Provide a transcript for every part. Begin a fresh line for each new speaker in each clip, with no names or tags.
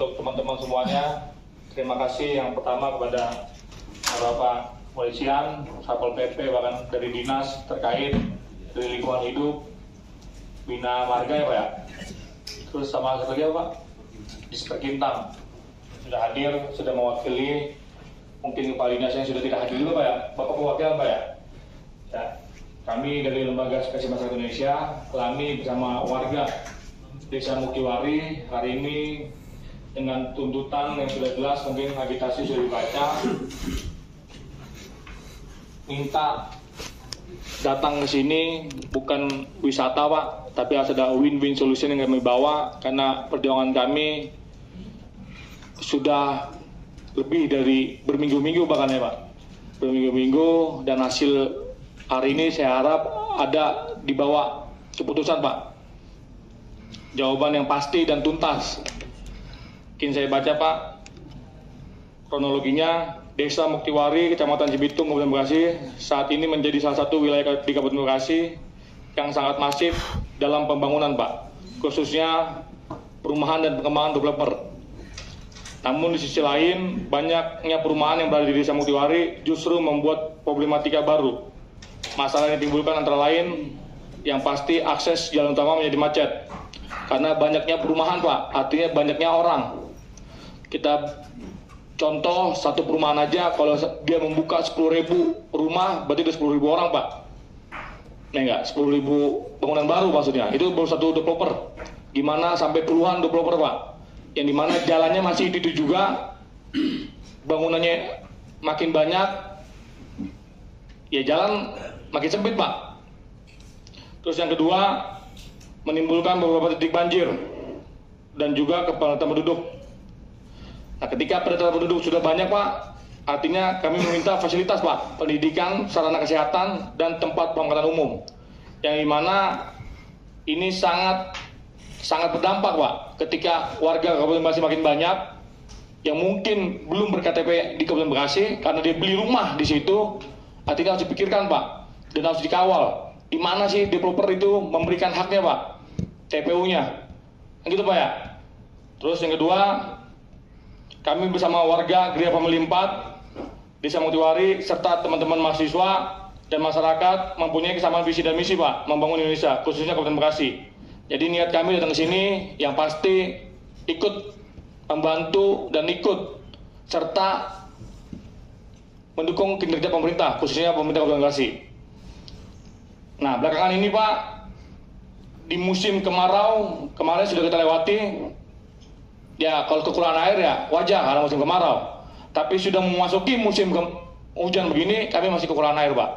untuk teman-teman semuanya, terima kasih yang pertama kepada Bapak Polisian, Satpol PP, bahkan dari dinas terkait, dari lingkungan hidup, Bina Marga ya Pak ya. Terus sama satu lagi Pak, Disperkintang sudah hadir, sudah mewakili. Mungkin kepala dinas yang sudah tidak hadir juga Pak ya, Bapak perwakilan Pak ya. Ya, kami dari Lembaga Aspirasi Masyarakat Indonesia, kami bersama warga Desa Muktiwari hari ini dengan tuntutan yang sudah jelas, mungkin agitasi sudah dibaca, minta datang ke sini bukan wisata Pak, tapi harus ada win-win solution yang kami bawa, karena perjuangan kami sudah lebih dari berminggu-minggu bahkan ya Pak, berminggu-minggu, dan hasil hari ini saya harap ada dibawa keputusan Pak, jawaban yang pasti dan tuntas. Mungkin saya baca Pak kronologinya. Desa Muktiwari, Kecamatan Cibitung, Kabupaten Bekasi saat ini menjadi salah satu wilayah di Kabupaten Bekasi yang sangat masif dalam pembangunan Pak, khususnya perumahan dan pengembangan developer. Namun di sisi lain, banyaknya perumahan yang berada di Desa Muktiwari justru membuat problematika baru. Masalah yang ditimbulkan antara lain yang pasti akses jalan utama menjadi macet karena banyaknya perumahan Pak, artinya banyaknya orang. Kita contoh satu perumahan aja, kalau dia membuka 10.000 rumah, berarti ada 10.000 orang Pak. Nah enggak, 10.000 bangunan baru maksudnya, itu baru satu developer. Gimana sampai puluhan developer Pak, yang dimana jalannya masih itu juga, bangunannya makin banyak, ya jalan makin sempit Pak. Terus yang kedua, menimbulkan beberapa titik banjir dan juga kepadatan penduduk. Nah, ketika kepadatan penduduk sudah banyak Pak, artinya kami meminta fasilitas Pak, pendidikan, sarana kesehatan, dan tempat pemakaman umum, yang dimana ini sangat berdampak Pak, ketika warga Kabupaten Bekasi makin banyak yang mungkin belum berKTP di Kabupaten Bekasi karena dia beli rumah di situ, artinya harus dipikirkan Pak, dan harus dikawal. Di mana sih developer itu memberikan haknya Pak, TPU-nya, gitu Pak ya. Terus yang kedua, kami bersama warga Geria Family 4, Desa Muktiwari, serta teman-teman mahasiswa dan masyarakat mempunyai kesamaan visi dan misi Pak, membangun Indonesia, khususnya Kabupaten Bekasi. Jadi niat kami datang ke sini yang pasti ikut membantu dan ikut serta mendukung kinerja pemerintah, khususnya pemerintah Kabupaten Bekasi. Nah, belakangan ini Pak, di musim kemarau kemarin sudah kita lewati. Ya, kalau kekurangan air ya wajar karena musim kemarau. Tapi sudah memasuki musim hujan begini, kami masih kekurangan air Pak.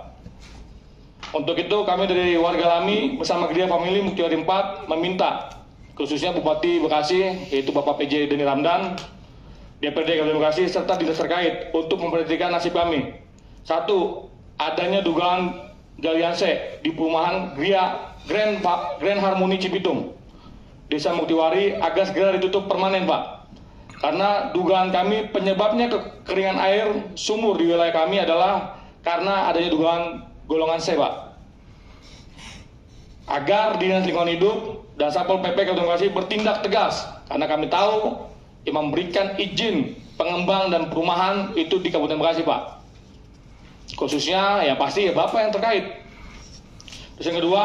Untuk itu kami dari warga Lami bersama Geria Family Muktiwari 4 meminta khususnya Bupati Bekasi, yaitu Bapak PJ Deni Ramdan, DPRD Kabupaten Bekasi, serta dinas terkait untuk memperhatikan nasib kami. Satu, adanya dugaan galian C di perumahan Grand Harmony Cibitung, Desa Muktiwari, agar segera ditutup permanen Pak. Karena dugaan kami penyebabnya kekeringan air sumur di wilayah kami adalah karena adanya dugaan golongan C Pak. Agar Dinas Lingkungan Hidup dan Satpol PP Kabupaten Bekasi bertindak tegas, karena kami tahu yang memberikan izin pengembang dan perumahan itu di Kabupaten Bekasi Pak. Khususnya ya pasti ya Bapak yang terkait. Terus yang kedua,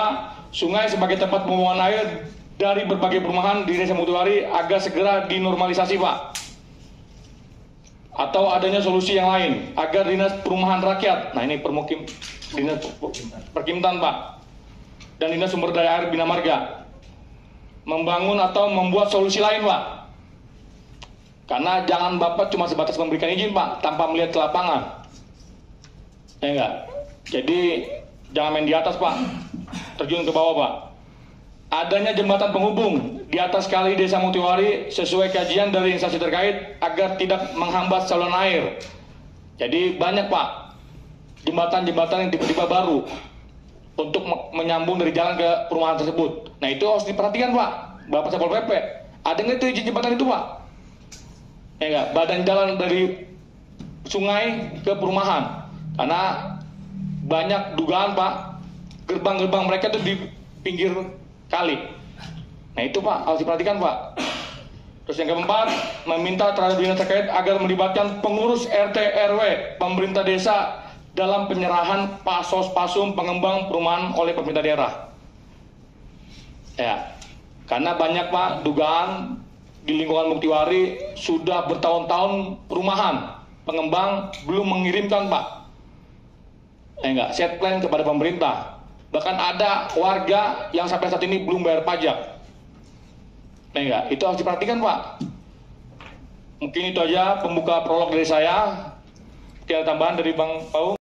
sungai sebagai tempat pembuangan air dari berbagai perumahan di Desa Muktiwari agar segera dinormalisasi Pak. Atau adanya solusi yang lain agar Dinas Perumahan Rakyat, nah ini Dinas Perkimtan Pak, dan Dinas Sumber Daya Air Bina Marga membangun atau membuat solusi lain Pak. Karena jangan Bapak cuma sebatas memberikan izin Pak tanpa melihat ke lapangan. Ya enggak? Jadi jangan main di atas Pak, terjun ke bawah Pak. Adanya jembatan penghubung di atas kali Desa Muktiwari sesuai kajian dari instansi terkait agar tidak menghambat saluran air. Jadi banyak Pak jembatan-jembatan yang tiba-tiba baru untuk menyambung dari jalan ke perumahan tersebut. Nah itu harus diperhatikan Pak, Bapak Satpol PP. Ada nggak itu izin jembatan itu Pak? Ya enggak, badan jalan dari sungai ke perumahan. Karena banyak dugaan Pak, gerbang-gerbang mereka itu di pinggir kali. Nah itu Pak harus diperhatikan Pak. Terus yang keempat, meminta terhadap dinas terkait agar melibatkan pengurus RT RW, pemerintah desa dalam penyerahan pasos-pasum pengembang perumahan oleh pemerintah daerah. Ya, karena banyak Pak dugaan di lingkungan Muktiwari sudah bertahun-tahun perumahan pengembang belum mengirimkan Pak, set plan kepada pemerintah. Bahkan ada warga yang sampai saat ini belum bayar pajak. Itu harus diperhatikan Pak. Mungkin itu aja pembuka prolog dari saya. Mungkin ada tambahan dari Bang Pau.